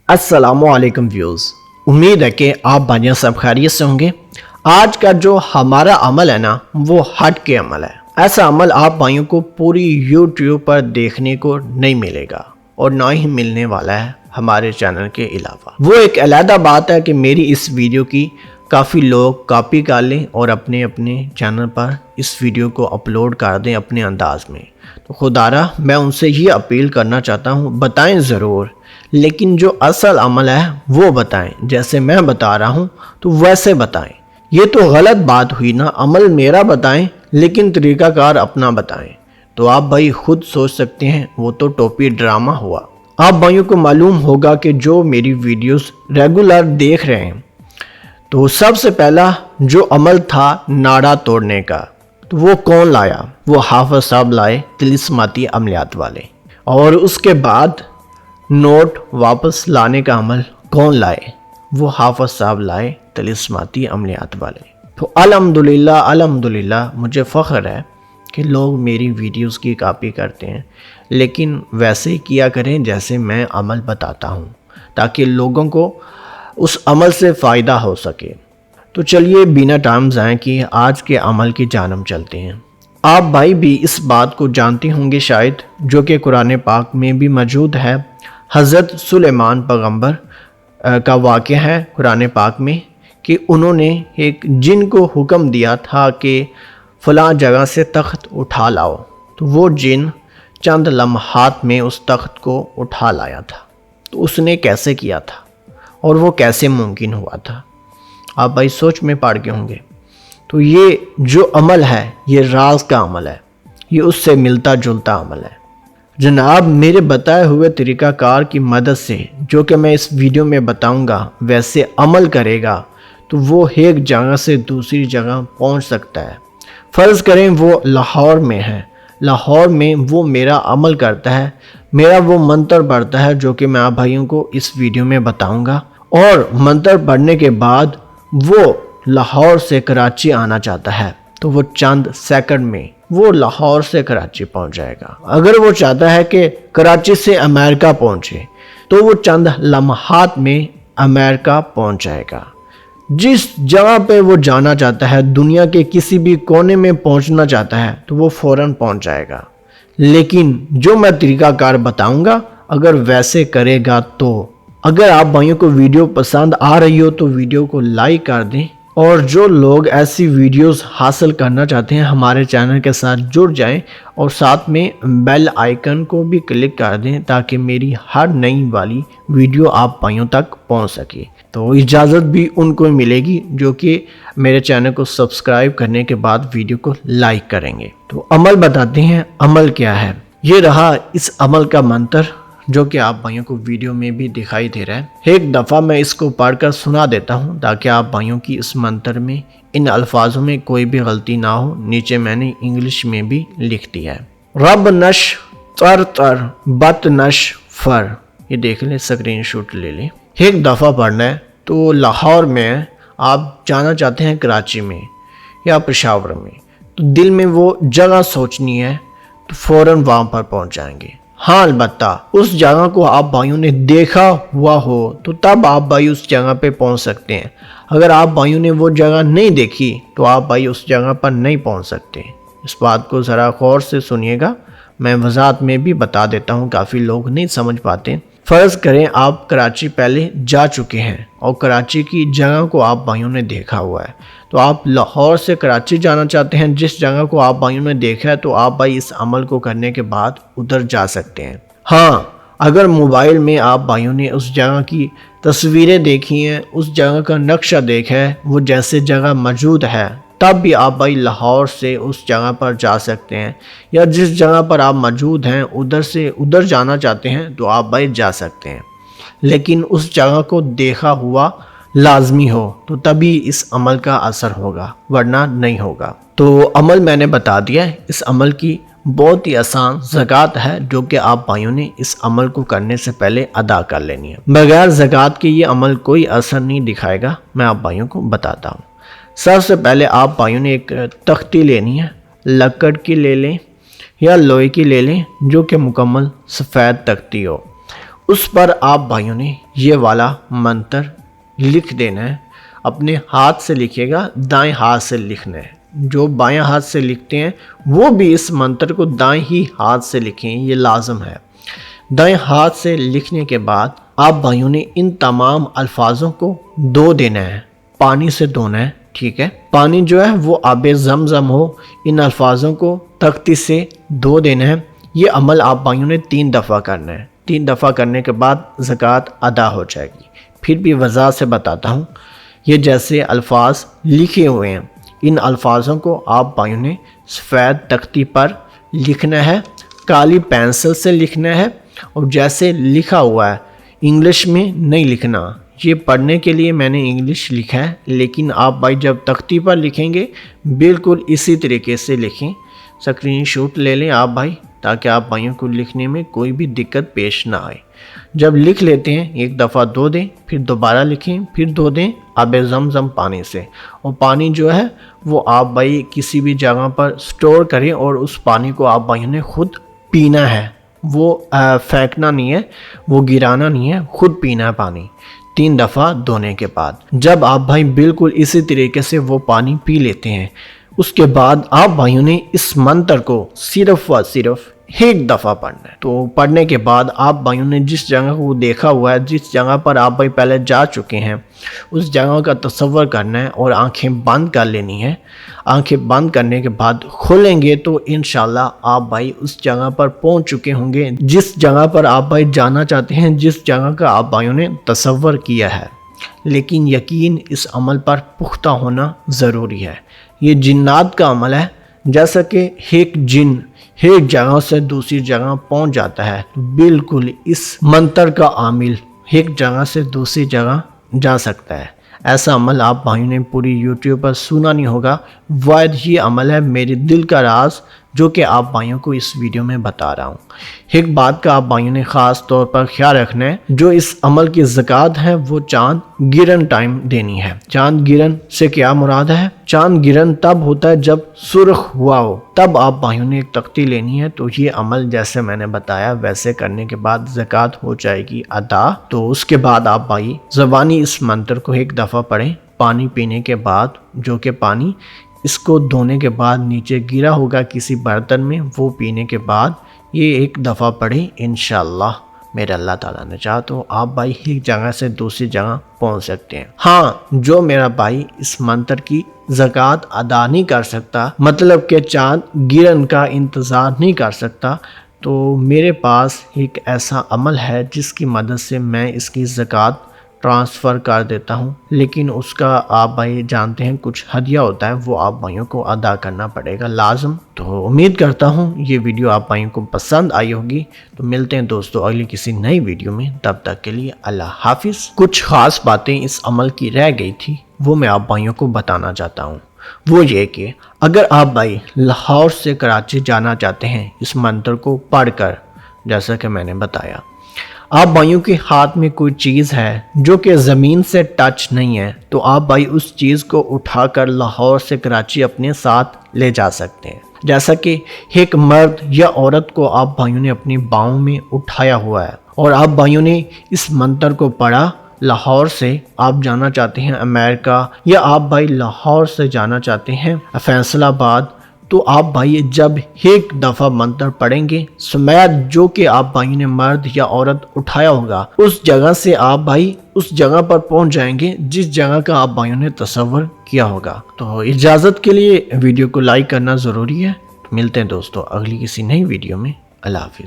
अस्सलाम वालेकुम व्यूज़। उम्मीद है कि आप भाइयों सब खैरियत से होंगे। आज का जो हमारा अमल है ना, वो हट के अमल है। ऐसा अमल आप भाइयों को पूरी यूट्यूब पर देखने को नहीं मिलेगा और ना ही मिलने वाला है हमारे चैनल के अलावा। वो एक अलहदा बात है कि मेरी इस वीडियो की काफ़ी लोग कॉपी कर लें और अपने अपने चैनल पर इस वीडियो को अपलोड कर दें अपने अंदाज में। तो खुदारा मैं उनसे ये अपील करना चाहता हूँ, बताएं ज़रूर, लेकिन जो असल अमल है वो बताएं। जैसे मैं बता रहा हूँ तो वैसे बताएं। ये तो गलत बात हुई ना, अमल मेरा बताएं लेकिन तरीक़ाकार अपना बताएं। तो आप भाई खुद सोच सकते हैं, वो तो टोपी ड्रामा हुआ। आप भाइयों को मालूम होगा कि जो मेरी वीडियोस रेगुलर देख रहे हैं, तो सबसे पहला जो अमल था नाड़ा तोड़ने का, तो वो कौन लाया? वो हाफिज साहब लाए, तिलिस्माती अमलियात वाले। और उसके बाद नोट वापस लाने का अमल कौन लाए? वो हाफिज साहब लाए, तिलिस्माती अमलियात वाले। तो अल्हम्दुलिल्लाह अल्हम्दुलिल्लाह मुझे फ़ख्र है कि लोग मेरी वीडियोस की कॉपी करते हैं, लेकिन वैसे ही किया करें जैसे मैं अमल बताता हूँ, ताकि लोगों को उस अमल से फ़ायदा हो सके। तो चलिए बिना टाइम ज़ाया किए आज के अमल की जानब चलते हैं। आप भाई भी इस बात को जानते होंगे शायद, जो कि कुरान पाक में भी मौजूद है। हज़रत सुलेमान पैगम्बर का वाक़या है कुरान पाक में कि उन्होंने एक जिन को हुक्म दिया था कि फ़लाँ जगह से तख्त उठा लाओ, तो वो जिन चंद लम्हात में उस तख्त को उठा लाया था। तो उसने कैसे किया था और वो कैसे मुमकिन हुआ था? आप भाई सोच में पड़ गए होंगे। तो ये जो अमल है ये राज का अमल है, ये उससे मिलता जुलता अमल है। जनाब मेरे बताए हुए तरीक़ाकार की मदद से, जो कि मैं इस वीडियो में बताऊंगा, वैसे अमल करेगा तो वो एक जगह से दूसरी जगह पहुंच सकता है। फ़र्ज़ करें वो लाहौर में है, लाहौर में वो मेरा अमल करता है, मेरा वो मंत्र पढ़ता है जो कि मैं आप भाइयों को इस वीडियो में बताऊंगा। और मंत्र पढ़ने के बाद वो लाहौर से कराची आना चाहता है, तो वो चंद सेकंड में वो लाहौर से कराची पहुंच जाएगा। अगर वो चाहता है कि कराची से अमेरिका पहुंचे, तो वो चंद लम्हात में अमेरिका पहुंच जाएगा। जिस जगह पे वो जाना चाहता है, दुनिया के किसी भी कोने में पहुंचना चाहता है, तो वो फ़ौरन पहुंच जाएगा। लेकिन जो मैं तरीक़ाकार बताऊंगा, अगर वैसे करेगा तो। अगर आप भाइयों को वीडियो पसंद आ रही हो तो वीडियो को लाइक कर दें, और जो लोग ऐसी वीडियोस हासिल करना चाहते हैं हमारे चैनल के साथ जुड़ जाएं और साथ में बेल आइकन को भी क्लिक कर दें, ताकि मेरी हर नई वाली वीडियो आप भाइयों तक पहुंच सके। तो इजाज़त भी उनको मिलेगी जो कि मेरे चैनल को सब्सक्राइब करने के बाद वीडियो को लाइक करेंगे। तो अमल बताते हैं, अमल क्या है। ये रहा इस अमल का मंत्र, जो कि आप भाइयों को वीडियो में भी दिखाई दे रहा है। एक दफ़ा मैं इसको पढ़कर सुना देता हूँ, ताकि आप भाइयों की इस मंत्र में इन अल्फाजों में कोई भी गलती ना हो। नीचे मैंने इंग्लिश में भी लिख दिया है। रब नश तर तर बत नश फर। ये देख लें, स्क्रीन शॉट ले लें। एक दफ़ा पढ़ना है। तो लाहौर में आप जाना चाहते हैं कराची में या पेशावर में, तो दिल में वो जगह सोचनी है, तो फ़ौरन वहाँ पर पहुँच जाएंगे। हाँ, अलबत्ता उस जगह को आप भाइयों ने देखा हुआ हो तो तब आप भाई उस जगह पे पहुंच सकते हैं। अगर आप भाइयों ने वो जगह नहीं देखी तो आप भाई उस जगह पर नहीं पहुंच सकते। इस बात को ज़रा गौर से सुनिएगा, मैं वजाहत में भी बता देता हूं, काफ़ी लोग नहीं समझ पाते। फ़र्ज़ करें आप कराची पहले जा चुके हैं और कराची की जगह को आप भाइयों ने देखा हुआ है, तो आप लाहौर से कराची जाना चाहते हैं। जिस जगह को आप भाइयों ने देखा है, तो आप भाई इस अमल को करने के बाद उधर जा सकते हैं। हाँ, अगर मोबाइल में आप भाइयों ने उस जगह की तस्वीरें देखी हैं, उस जगह का नक्शा देखा है, वो जैसे जगह मौजूद है, तब भी आप भाई लाहौर से उस जगह पर जा सकते हैं। या जिस जगह पर आप मौजूद हैं उधर से उधर जाना चाहते हैं, तो आप भाई जा सकते हैं। लेकिन उस जगह को देखा हुआ लाजमी हो, तो तभी इस अमल का असर होगा, वरना नहीं होगा। तो अमल मैंने बता दिया है। इस अमल की बहुत ही आसान ज़कात है, जो कि आप भाइयों ने इस अमल को करने से पहले अदा कर लेनी है। बगैर ज़कात के ये अमल कोई असर नहीं दिखाएगा, मैं आप भाइयों को बताता हूँ। सबसे पहले आप भाइयों ने एक तख्ती लेनी है, लकड़ की ले लें या लोहे की ले लें, जो कि मुकम्मल सफ़ेद तख्ती हो। اس پر آپ بھائیوں نے یہ والا منتر لکھ دینا ہے. اپنے ہاتھ سے لکھے گا، دائیں ہاتھ سے لکھنا ہے. جو بائیں ہاتھ سے لکھتے ہیں وہ بھی اس منتر کو دائیں ہی ہاتھ سے لکھیں، یہ لازم ہے. دائیں ہاتھ سے لکھنے کے بعد آپ بھائیوں نے ان تمام الفاظوں کو دھو دینا ہے، پانی سے دھونا ہے. ٹھیک ہے، پانی جو ہے وہ آب زمزم ہو. ان الفاظوں کو تختی سے دھو دینا ہے. یہ عمل آپ بھائیوں نے 3 دفعہ کرنا ہے. 3 دفعہ کرنے کے بعد زکوٰۃ ادا ہو جائے گی. پھر بھی وضاحت سے بتاتا ہوں. یہ جیسے الفاظ لکھے ہوئے ہیں، ان الفاظوں کو آپ بھائیوں نے سفید تختی پر لکھنا ہے، کالی پینسل سے لکھنا ہے. اور جیسے لکھا ہوا ہے انگلش میں نہیں لکھنا. یہ پڑھنے کے لیے میں نے انگلش لکھا ہے، لیکن آپ بھائی جب تختی پر لکھیں گے بالکل اسی طریقے سے لکھیں. اسکرین شاٹ لے لیں آپ بھائی، تاکہ آپ بھائیوں کو لکھنے میں کوئی بھی دقت پیش نہ آئے. جب لکھ لیتے ہیں 1 دفعہ دھو دیں، پھر دوبارہ لکھیں، پھر دھو دیں آب زمزم پانی سے. اور پانی جو ہے وہ آپ بھائی کسی بھی جگہ پر سٹور کریں اور اس پانی کو آپ بھائیوں نے خود پینا ہے. وہ پھینکنا نہیں ہے، وہ گرانا نہیں ہے، خود پینا ہے پانی 3 دفعہ دھونے کے بعد. جب آپ بھائی بالکل اسی طریقے سے وہ پانی پی لیتے ہیں، اس کے بعد آپ بھائیوں نے اس منتر کو صرف و صرف 1 دفعہ پڑھنا ہے. تو پڑھنے کے بعد آپ بھائیوں نے جس جگہ کو دیکھا ہوا ہے، جس جگہ پر آپ بھائی پہلے جا چکے ہیں، اس جگہ کا تصور کرنا ہے اور آنکھیں بند کر لینی ہے. آنکھیں بند کرنے کے بعد کھولیں گے تو انشاءاللہ آپ بھائی اس جگہ پر پہنچ چکے ہوں گے جس جگہ پر آپ بھائی جانا چاہتے ہیں، جس جگہ کا آپ بھائیوں نے تصور کیا ہے. لیکن یقین اس عمل پر پختہ ہونا ضروری ہے. یہ جنات کا عمل ہے. جیسا کہ ایک جن ایک جگہ سے دوسری جگہ پہنچ جاتا ہے، تو بالکل اس منتر کا عامل ایک جگہ سے دوسری جگہ جا سکتا ہے. ایسا عمل آپ بھائیوں نے پوری یوٹیوب پر سنا نہیں ہوگا. واحد یہ عمل ہے میرے دل کا راز جو کہ آپ بھائیوں کو اس ویڈیو میں بتا رہا ہوں. ایک بات کا آپ بھائیوں نے خاص طور پر خیال رکھنا ہے، جو اس عمل کی زکوٰۃ ہے وہ چاند گرن ٹائم دینی ہے. چاند گرن سے کیا مراد ہے؟ چاند گرن تب ہوتا ہے جب سرخ ہوا ہو، تب آپ بھائیوں نے ایک تختی لینی ہے. تو یہ عمل جیسے میں نے بتایا ویسے کرنے کے بعد زکوٰۃ ہو جائے گی ادا. تو اس کے بعد آپ بھائی زبانی اس منتر کو 1 دفعہ پڑھیں. پانی پینے کے بعد، جو کہ پانی اس کو دھونے کے بعد نیچے گرا ہوگا کسی برتن میں، وہ پینے کے بعد یہ 1 دفعہ پڑھیں. انشاءاللہ میرے اللہ تعالیٰ نے چاہا تو آپ بھائی ایک جگہ سے دوسری جگہ پہنچ سکتے ہیں. ہاں، جو میرا بھائی اس منتر کی زکوٰۃ ادا نہیں کر سکتا، مطلب کہ چاند گرن کا انتظار نہیں کر سکتا، تو میرے پاس ایک ایسا عمل ہے جس کی مدد سے میں اس کی زکوٰۃ ٹرانسفر کر دیتا ہوں. لیکن اس کا آپ بھائی جانتے ہیں کچھ ہدیہ ہوتا ہے، وہ آپ بھائیوں کو ادا کرنا پڑے گا لازم. تو امید کرتا ہوں یہ ویڈیو آپ بھائیوں کو پسند آئی ہوگی. تو ملتے ہیں دوستو اگلی کسی نئی ویڈیو میں، تب تک کے لیے اللہ حافظ. کچھ خاص باتیں اس عمل کی رہ گئی تھی، وہ میں آپ بھائیوں کو بتانا چاہتا ہوں. وہ یہ کہ اگر آپ بھائی لاہور سے کراچی جانا چاہتے ہیں اس منتر کو پڑھ کر، جیسا کہ میں نے بتایا، آپ بھائیوں کے ہاتھ میں کوئی چیز ہے جو کہ زمین سے ٹچ نہیں ہے، تو آپ بھائی اس چیز کو اٹھا کر لاہور سے کراچی اپنے ساتھ لے جا سکتے ہیں. جیسا کہ ایک مرد یا عورت کو آپ بھائیوں نے اپنی باؤں میں اٹھایا ہوا ہے اور آپ بھائیوں نے اس منتر کو پڑھا. لاہور سے آپ جانا چاہتے ہیں امریکہ، یا آپ بھائی لاہور سے جانا چاہتے ہیں فیصل آباد، تو آپ بھائی جب 1 دفعہ منتر پڑھیں گے، سمیت جو کہ آپ بھائی نے مرد یا عورت اٹھایا ہوگا، اس جگہ سے آپ بھائی اس جگہ پر پہنچ جائیں گے جس جگہ کا آپ بھائیوں نے تصور کیا ہوگا. تو اجازت کے لیے ویڈیو کو لائک کرنا ضروری ہے. ملتے ہیں دوستو اگلی کسی نئی ویڈیو میں. اللہ حافظ.